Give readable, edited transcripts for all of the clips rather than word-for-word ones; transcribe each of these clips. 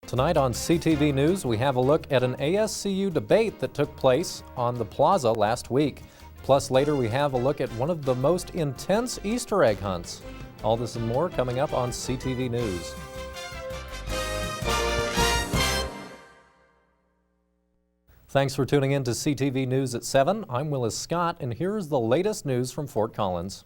Tonight on CTV News, we have a look at an ASCU debate that took place on the plaza last week. Plus, later we have a look at one of the most intense Easter egg hunts. All this and more coming up on CTV News. Thanks for tuning in to CTV News at 7. I'm Willis Scott, and here's the latest news from Fort Collins.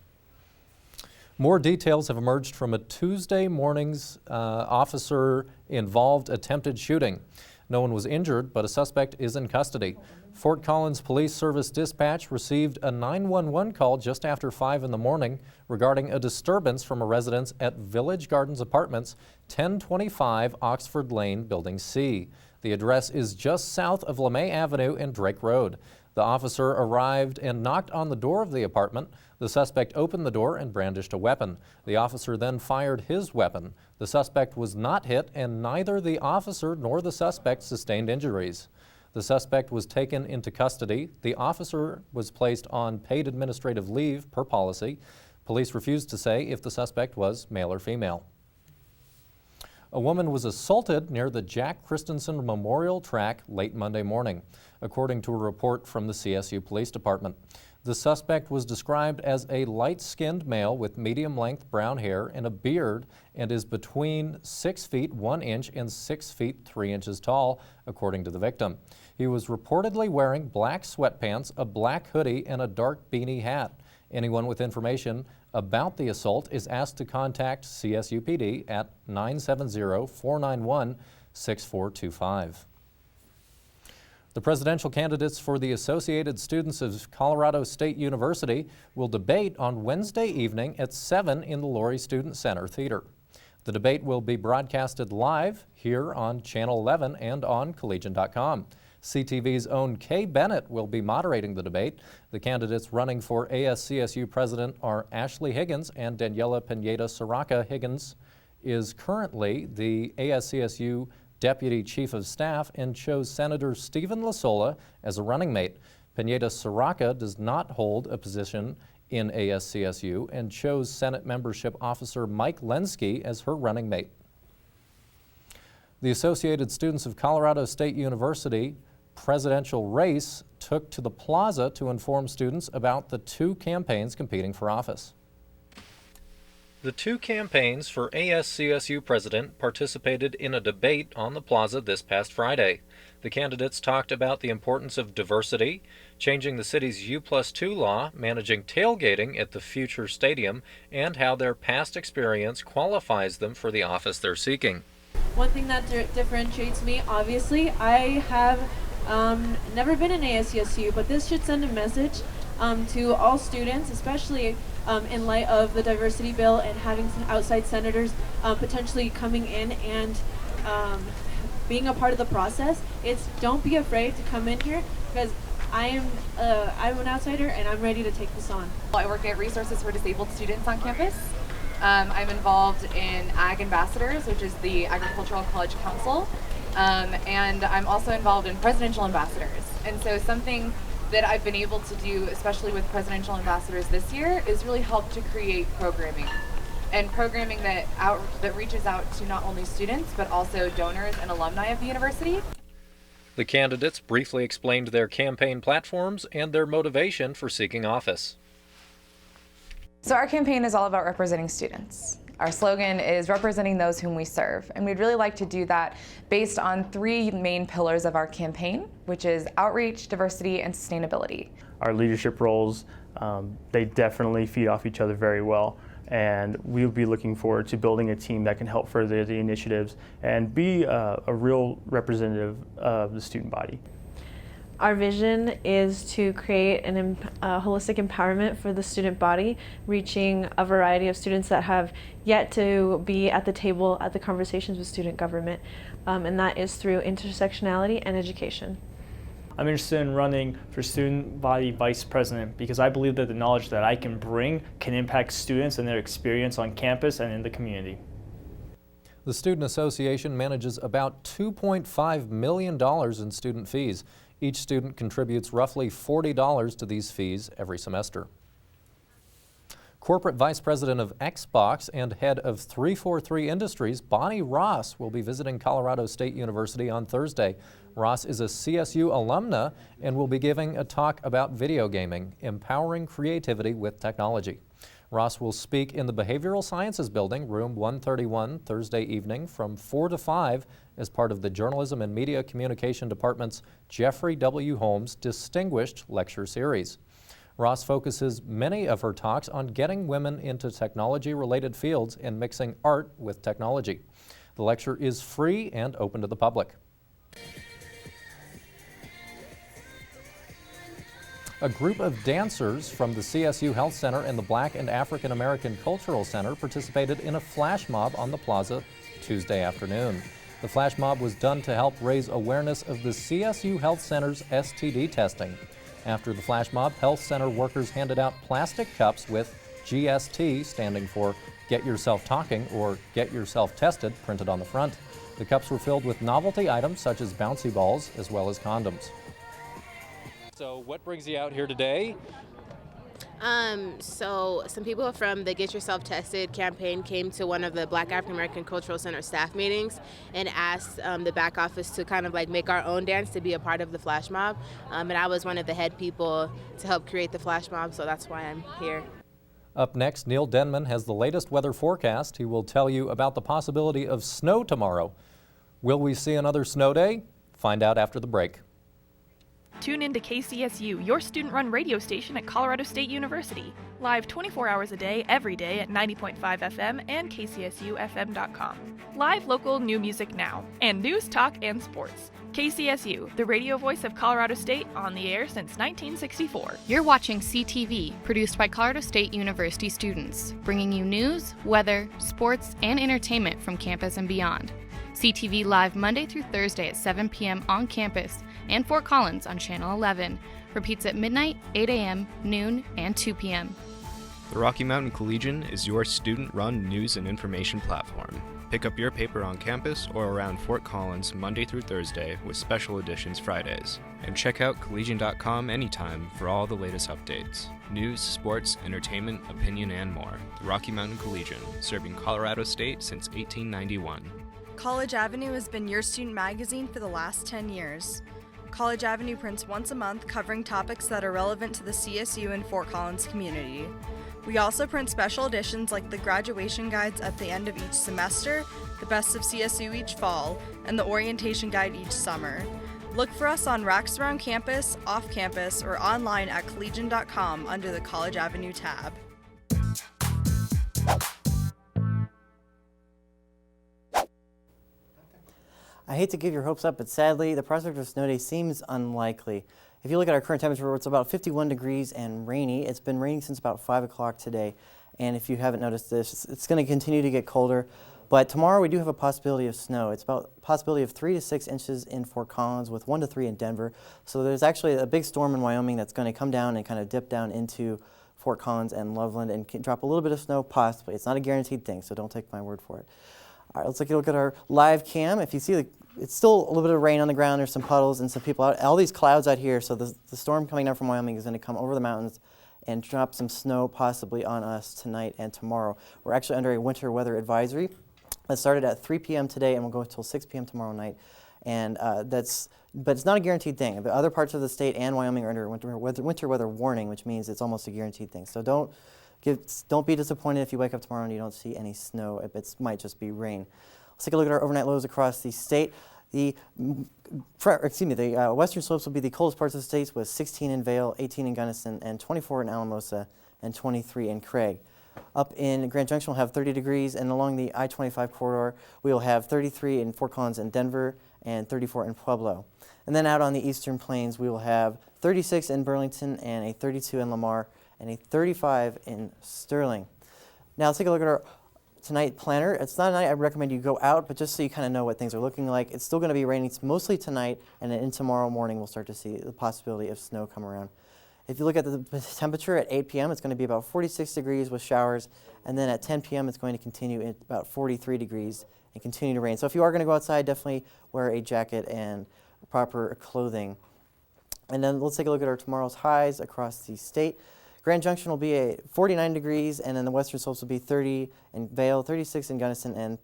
More details have emerged from a Tuesday morning's officer-involved attempted shooting. No one was injured, but a suspect is in custody. Fort Collins Police Service Dispatch received a 911 call just after 5 in the morning regarding a disturbance from a residence at Village Gardens Apartments, 1025 Oxford Lane, Building C. The address is just south of LeMay Avenue and Drake Road. The officer arrived and knocked on the door of the apartment. The suspect opened the door and brandished a weapon. The officer then fired his weapon. The suspect was not hit, and neither the officer nor the suspect sustained injuries. The suspect was taken into custody. The officer was placed on paid administrative leave per policy. Police refused to say if the suspect was male or female. A woman was assaulted near the Jack Christensen Memorial Track late Monday morning, according to a report from the CSU Police Department. The suspect was described as a light-skinned male with medium-length brown hair and a beard and is between 6 feet 1 inch and 6 feet 3 inches tall, according to the victim. He was reportedly wearing black sweatpants, a black hoodie, and a dark beanie hat. Anyone with information about the assault is asked to contact CSU PD at 970-491-6425. The presidential candidates for the Associated Students of Colorado State University will debate on Wednesday evening at 7 in the Laurie Student Center Theater. The debate will be broadcasted live here on Channel 11 and on Collegian.com. CTV's own Kay Bennett will be moderating the debate. The candidates running for ASCSU president are Ashley Higgins and Daniela Pineda-Saraca. Higgins is currently the ASCSU Deputy Chief of Staff and chose Senator Stephen Lasola as a running mate. Pineda-Saraca does not hold a position in ASCSU and chose Senate Membership Officer Mike Lenski as her running mate. The Associated Students of Colorado State University presidential race took to the plaza to inform students about the two campaigns competing for office. The two campaigns for ASCSU president participated in a debate on the plaza this past Friday. The candidates talked about the importance of diversity, changing the city's U+2 law, managing tailgating at the future stadium, and how their past experience qualifies them for the office they're seeking. One thing that differentiates me, obviously, I have never been in ASCSU, but this should send a message to all students, especially in light of the diversity bill and having some outside senators potentially coming in and being a part of the process. It's don't be afraid to come in here, because I'm an outsider and I'm ready to take this on. I work at Resources for Disabled Students on campus. I'm involved in Ag Ambassadors, which is the Agricultural College Council, and I'm also involved in Presidential Ambassadors. And so something that I've been able to do, especially with Presidential Ambassadors this year, is really help to create programming. And programming that reaches out to not only students, but also donors and alumni of the university. The candidates briefly explained their campaign platforms and their motivation for seeking office. So our campaign is all about representing students. Our slogan is representing those whom we serve, and we'd really like to do that based on three main pillars of our campaign, which is outreach, diversity, and sustainability. Our leadership roles, they definitely feed off each other very well, and we'll be looking forward to building a team that can help further the initiatives and be a real representative of the student body. Our vision is to create a holistic empowerment for the student body, reaching a variety of students that have yet to be at the table at the conversations with student government, and that is through intersectionality and education. I'm interested in running for student body vice president because I believe that the knowledge that I can bring can impact students and their experience on campus and in the community. The Student Association manages about $2.5 million in student fees. Each student contributes roughly $40 to these fees every semester. Corporate Vice President of Xbox and head of 343 Industries, Bonnie Ross, will be visiting Colorado State University on Thursday. Ross is a CSU alumna and will be giving a talk about video gaming, empowering creativity with technology. Ross will speak in the Behavioral Sciences Building, room 131, Thursday evening from 4 to 5 as part of the Journalism and Media Communication Department's Jeffrey W. Holmes Distinguished Lecture Series. Ross focuses many of her talks on getting women into technology-related fields and mixing art with technology. The lecture is free and open to the public. A group of dancers from the CSU Health Center and the Black and African American Cultural Center participated in a flash mob on the plaza Tuesday afternoon. The flash mob was done to help raise awareness of the CSU Health Center's STD testing. After the flash mob, health center workers handed out plastic cups with GST, standing for Get Yourself Talking or Get Yourself Tested, printed on the front. The cups were filled with novelty items such as bouncy balls as well as condoms. So what brings you out here today? So some people from the Get Yourself Tested campaign came to one of the Black African American Cultural Center staff meetings and asked the back office to kind of like make our own dance to be a part of the flash mob. And I was one of the head people to help create the flash mob, so that's why I'm here. Up next, Neil Denman has the latest weather forecast. He will tell you about the possibility of snow tomorrow. Will we see another snow day? Find out after the break. Tune in to KCSU, your student-run radio station at Colorado State University. Live 24 hours a day, every day at 90.5 FM and kcsufm.com. Live local new music now, and news, talk, and sports. KCSU, the radio voice of Colorado State, on the air since 1964. You're watching CTV, produced by Colorado State University students, bringing you news, weather, sports, and entertainment from campus and beyond. CTV live Monday through Thursday at 7 p.m. on campus and Fort Collins on Channel 11. Repeats at midnight, 8 a.m., noon, and 2 p.m. The Rocky Mountain Collegian is your student-run news and information platform. Pick up your paper on campus or around Fort Collins Monday through Thursday with special editions Fridays. And check out collegian.com anytime for all the latest updates. News, sports, entertainment, opinion, and more. The Rocky Mountain Collegian, serving Colorado State since 1891. College Avenue has been your student magazine for the last 10 years. College Avenue prints once a month covering topics that are relevant to the CSU and Fort Collins community. We also print special editions like the graduation guides at the end of each semester, the best of CSU each fall, and the orientation guide each summer. Look for us on racks around campus, off campus, or online at collegian.com under the College Avenue tab. I hate to give your hopes up, but sadly, the prospect of a snow day seems unlikely. If you look at our current temperature, it's about 51 degrees and rainy. It's been raining since about 5 o'clock today. And if you haven't noticed this, it's going to continue to get colder. But tomorrow we do have a possibility of snow. It's about a possibility of 3 to 6 inches in Fort Collins with 1 to 3 in Denver. So there's actually a big storm in Wyoming that's going to come down and kind of dip down into Fort Collins and Loveland and drop a little bit of snow possibly. It's not a guaranteed thing, so don't take my word for it. All right, let's take a look at our live cam. If you see it's still a little bit of rain on the ground. There's some puddles and some people out. All these clouds out here, so the storm coming down from Wyoming is going to come over the mountains and drop some snow possibly on us tonight and tomorrow. We're actually under a winter weather advisory that started at 3 p.m. today and will go until 6 p.m. tomorrow night. And but it's not a guaranteed thing. The other parts of the state and Wyoming are under winter weather warning, which means it's almost a guaranteed thing. So don't be disappointed if you wake up tomorrow and you don't see any snow. It might just be rain. Let's take a look at our overnight lows across the state. The western slopes will be the coldest parts of the state with 16 in Vail, 18 in Gunnison, and 24 in Alamosa, and 23 in Craig. Up in Grand Junction, we'll have 30 degrees, and along the I-25 corridor, we will have 33 in Fort Collins and Denver, and 34 in Pueblo. And then out on the eastern plains, we will have 36 in Burlington, and a 32 in Lamar, and a 35 in Sterling. Now let's take a look at our tonight planner. It's not a night I recommend you go out, but just so you kind of know what things are looking like. It's still going to be raining mostly tonight, and then in tomorrow morning we'll start to see the possibility of snow come around. If you look at the temperature at 8 p.m., it's going to be about 46 degrees with showers, and then at 10 p.m. it's going to continue at about 43 degrees and continue to rain. So if you are going to go outside, definitely wear a jacket and proper clothing. And then let's take a look at our tomorrow's highs across the state. Grand Junction will be at 49 degrees, and then the western slopes will be 30 in Vail, 36 in Gunnison, and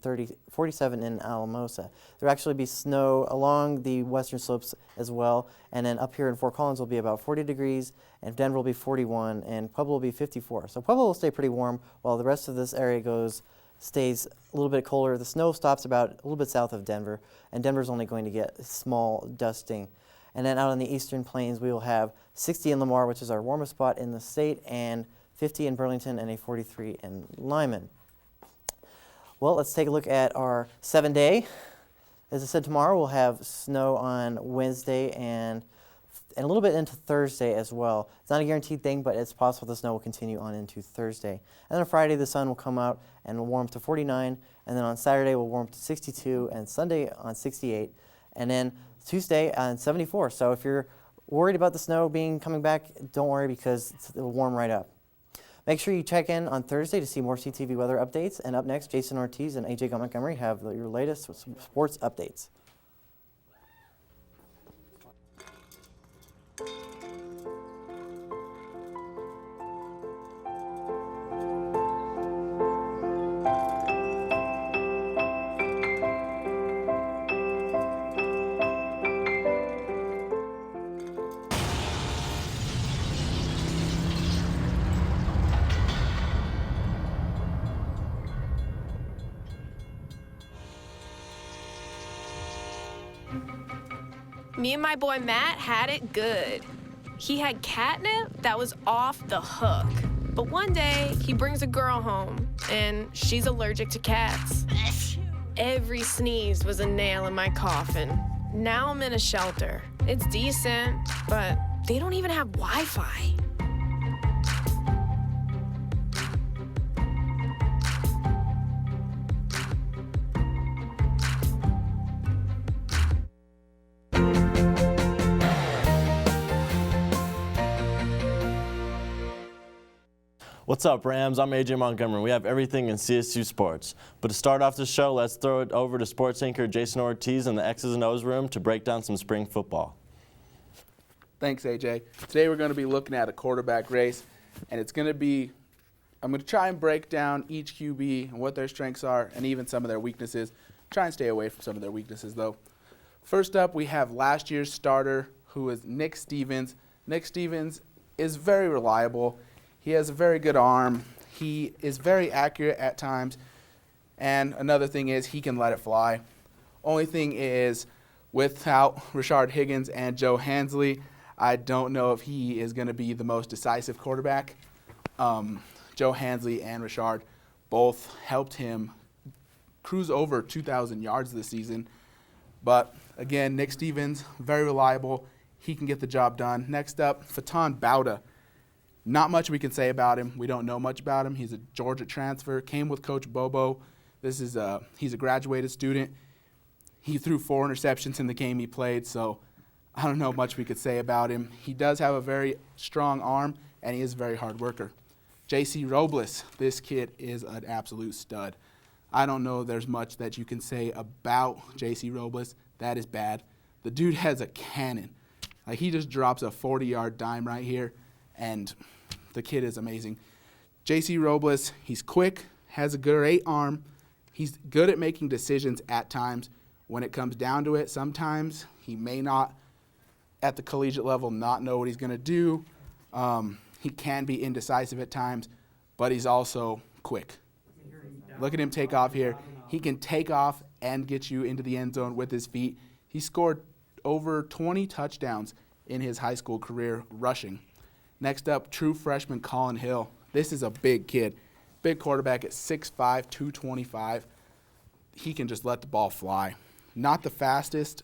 47 in Alamosa. There will actually be snow along the western slopes as well, and then up here in Fort Collins will be about 40 degrees, and Denver will be 41, and Pueblo will be 54. So Pueblo will stay pretty warm, while the rest of this area stays a little bit colder. The snow stops about a little bit south of Denver, and Denver's only going to get small dusting. And then out on the eastern plains, we will have 60 in Lamar, which is our warmest spot in the state, and 50 in Burlington, and a 43 in Lyman. Well, let's take a look at our 7-day. As I said, tomorrow we'll have snow on Wednesday and a little bit into Thursday as well. It's not a guaranteed thing, but it's possible the snow will continue on into Thursday. And then on Friday, the sun will come out and will warm up to 49, and then on Saturday we'll warm up to 62, and Sunday on 68, and then Tuesday on 74. So if you're worried about the snow coming back, don't worry, because it'll warm right up. Make sure you check in on Thursday to see more CTV weather updates. And up next, Jason Ortiz and AJ Montgomery have your latest sports updates. Me and my boy Matt had it good. He had catnip that was off the hook. But one day, he brings a girl home, and she's allergic to cats. Every sneeze was a nail in my coffin. Now I'm in a shelter. It's decent, but they don't even have Wi-Fi. What's up, Rams? I'm AJ Montgomery. We have everything in CSU sports. But to start off the show, let's throw it over to sports anchor Jason Ortiz in the X's and O's room to break down some spring football. Thanks, AJ. Today we're going to be looking at a quarterback race, and I'm going to try and break down each QB and what their strengths are and even some of their weaknesses. Try and stay away from some of their weaknesses, though. First up, we have last year's starter, who is Nick Stevens. Nick Stevens is very reliable. He has a very good arm. He is very accurate at times. And another thing is he can let it fly. Only thing is, without Rashard Higgins and Joe Hansley, I don't know if he is going to be the most decisive quarterback. Joe Hansley and Rashard both helped him cruise over 2,000 yards this season. But again, Nick Stevens, very reliable. He can get the job done. Next up, Faton Bauta. Not much we can say about him. We don't know much about him. He's a Georgia transfer, came with Coach Bobo. He's a graduated student. He threw 4 interceptions in the game he played, so I don't know much we could say about him. He does have a very strong arm, and he is a very hard worker. J.C. Robles, this kid is an absolute stud. I don't know there's much that you can say about J.C. Robles. That is bad. The dude has a cannon. Like, he just drops a 40-yard dime right here, and the kid is amazing. J.C. Robles, he's quick, has a great arm. He's good at making decisions at times. When it comes down to it, sometimes he may not, at the collegiate level, not know what he's going to do. He can be indecisive at times, but he's also quick. Look at him take off here. He can take off and get you into the end zone with his feet. He scored over 20 touchdowns in his high school career rushing. Next up, true freshman Colin Hill. This is a big kid. Big quarterback at 6'5", 225. He can just let the ball fly. Not the fastest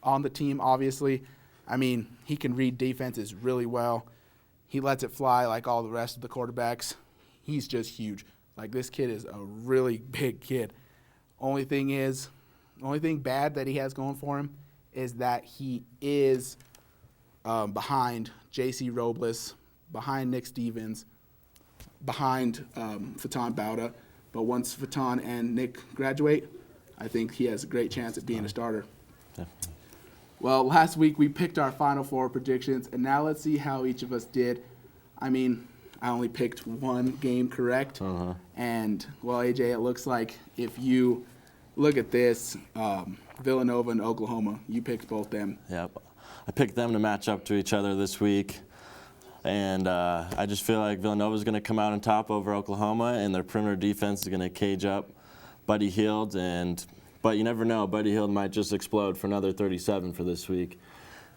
on the team, obviously. I mean, he can read defenses really well. He lets it fly like all the rest of the quarterbacks. He's just huge. Like, this kid is a really big kid. Only thing bad that he has going for him is that he is behind J.C. Robles, behind Nick Stevens, behind Faton Bauta. But once Faton and Nick graduate, I think he has a great chance at being a starter. Definitely. Well, last week we picked our Final Four predictions, and now let's see how each of us did. I mean, I only picked one game correct. And, well, AJ, it looks like if you look at this, Villanova and Oklahoma, you picked both them. Yep. I picked them to match up to each other this week. And I just feel like Villanova is going to come out on top over Oklahoma, and their perimeter defense is going to cage up Buddy Hield. But you never know. Buddy Hield might just explode for another 37 for this week,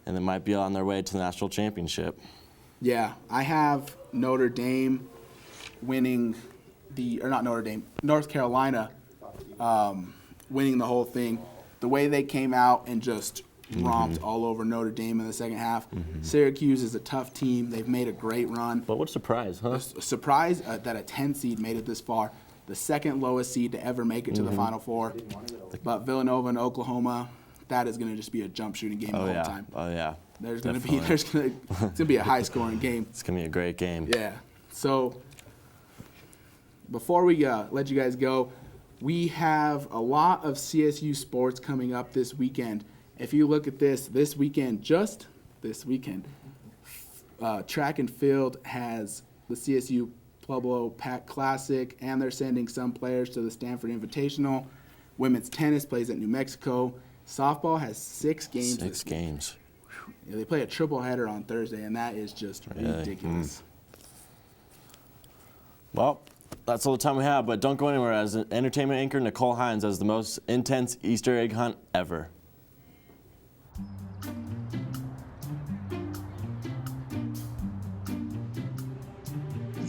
and they might be on their way to the national championship. Yeah, I have Notre Dame winning North Carolina winning the whole thing. The way they came out and just romped all over Notre Dame in the second half. Syracuse is a tough team. They've made a great run. But what a surprise, huh? A surprise that a 10 seed made it this far. The second lowest seed to ever make it to the Final Four. But Villanova and Oklahoma, that is going to just be a jump shooting game the whole time. Oh yeah. It's going to be a high scoring game. It's going to be a great game. Yeah. So before we let you guys go, we have a lot of CSU sports coming up this weekend. If you look at this weekend, just this weekend, track and field has the CSU Pueblo Pack Classic, and they're sending some players to the Stanford Invitational. Women's tennis plays at New Mexico. Softball has 6 games. 6 games. Yeah, they play a triple header on Thursday, and that is just ridiculous. Well, that's all the time we have, but don't go anywhere, as entertainment anchor Nicole Hines has the most intense Easter egg hunt ever.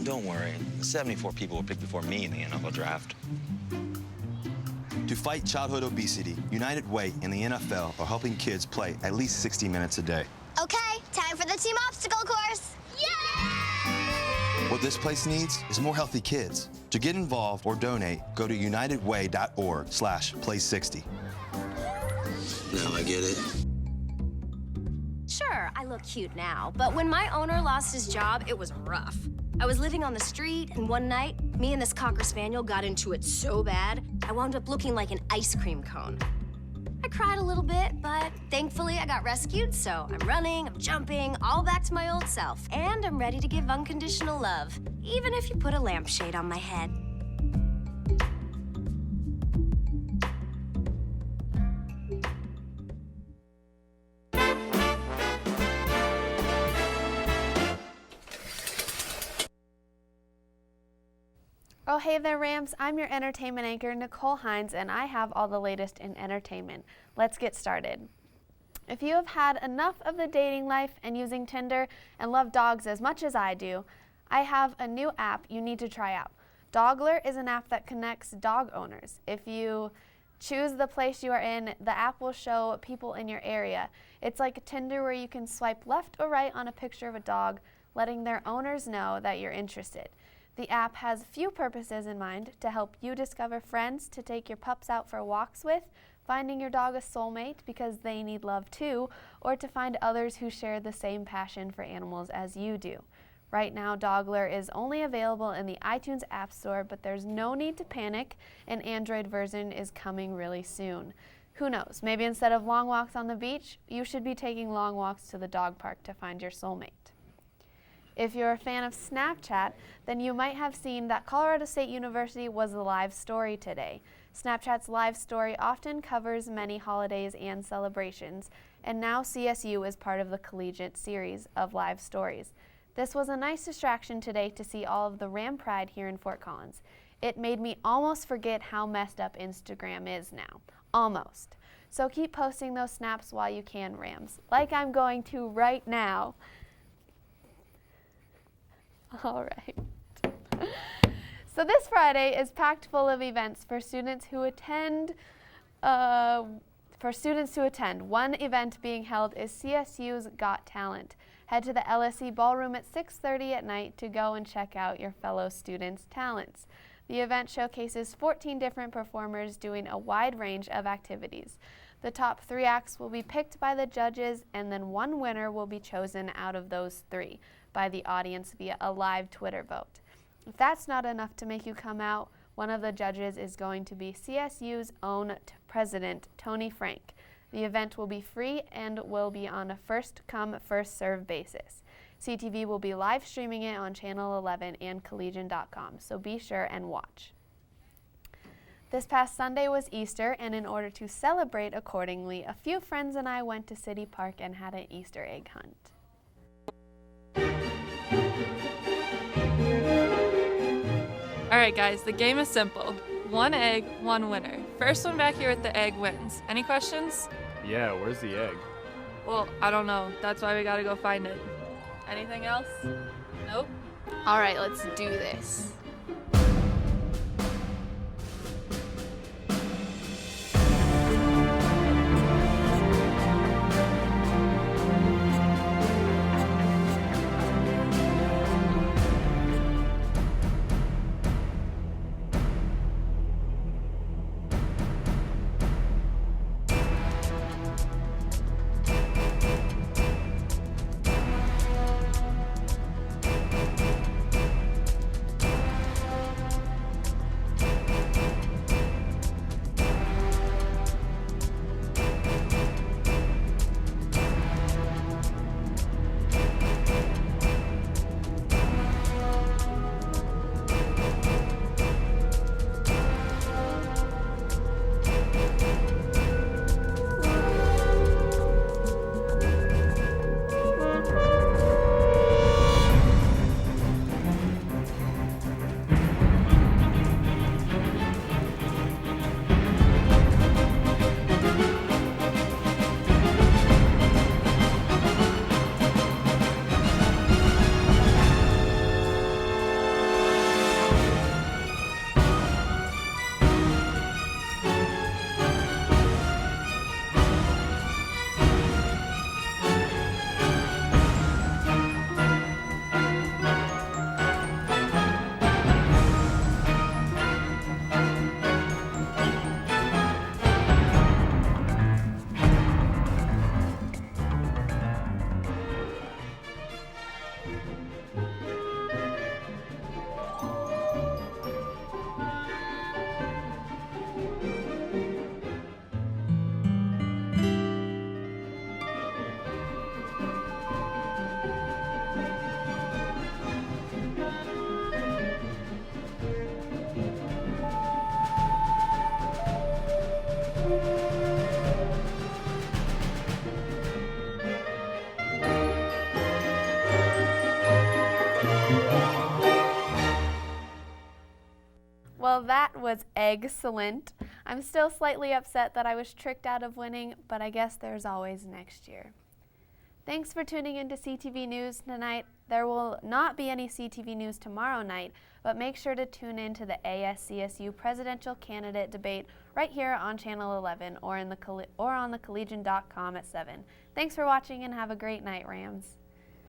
Don't worry, 74 people were picked before me in the NFL draft. To fight childhood obesity, United Way and the NFL are helping kids play at least 60 minutes a day. Okay, time for the team obstacle course. Yay! What this place needs is more healthy kids. To get involved or donate, go to unitedway.org/play60. Now I get it. Sure, I look cute now, but when my owner lost his job, it was rough. I was living on the street, and one night, me and this Cocker Spaniel got into it so bad, I wound up looking like an ice cream cone. I cried a little bit, but thankfully I got rescued, so I'm running, I'm jumping, all back to my old self, and I'm ready to give unconditional love, even if you put a lampshade on my head. Oh, hey there, Rams. I'm your entertainment anchor, Nicole Hines, and I have all the latest in entertainment. Let's get started. If you have had enough of the dating life and using Tinder and love dogs as much as I do, I have a new app you need to try out. Dogler is an app that connects dog owners. If you choose the place you are in, the app will show people in your area. It's like Tinder where you can swipe left or right on a picture of a dog, letting their owners know that you're interested. The app has few purposes in mind: to help you discover friends to take your pups out for walks with, finding your dog a soulmate because they need love too, or to find others who share the same passion for animals as you do. Right now, Dogler is only available in the iTunes App Store, but there's no need to panic. An Android version is coming really soon. Who knows, maybe instead of long walks on the beach, you should be taking long walks to the dog park to find your soulmate. If you're a fan of Snapchat, then you might have seen that Colorado State University was the live story today. Snapchat's live story often covers many holidays and celebrations, and now CSU is part of the collegiate series of live stories. This was a nice distraction today to see all of the Ram Pride here in Fort Collins. It made me almost forget how messed up Instagram is now. Almost. So keep posting those snaps while you can, Rams, like I'm going to right now. All right. So this Friday is packed full of events for students who attend. One event being held is CSU's Got Talent. Head to the LSE Ballroom at 6:30 at night to go and check out your fellow students' talents. The event showcases 14 different performers doing a wide range of activities. The top 3 acts will be picked by the judges, and then one winner will be chosen out of those 3 by the audience via a live Twitter vote. If that's not enough to make you come out, one of the judges is going to be CSU's own president, Tony Frank. The event will be free and will be on a first-come, first-served basis. CTV will be live streaming it on Channel 11 and collegian.com, so be sure and watch. This past Sunday was Easter, and in order to celebrate accordingly, a few friends and I went to City Park and had an Easter egg hunt. Alright guys, the game is simple. 1 egg, 1 winner. First one back here with the egg wins. Any questions? Yeah, where's the egg? Well, I don't know. That's why we gotta go find it. Anything else? Nope? Alright, let's do this. Well, that was excellent. I'm still slightly upset that I was tricked out of winning, but I guess there's always next year. Thanks for tuning into CTV News tonight. There will not be any CTV News tomorrow night, but make sure to tune in to the ASCSU presidential candidate debate right here on Channel 11 or on the collegian.com at 7. Thanks for watching and have a great night, Rams.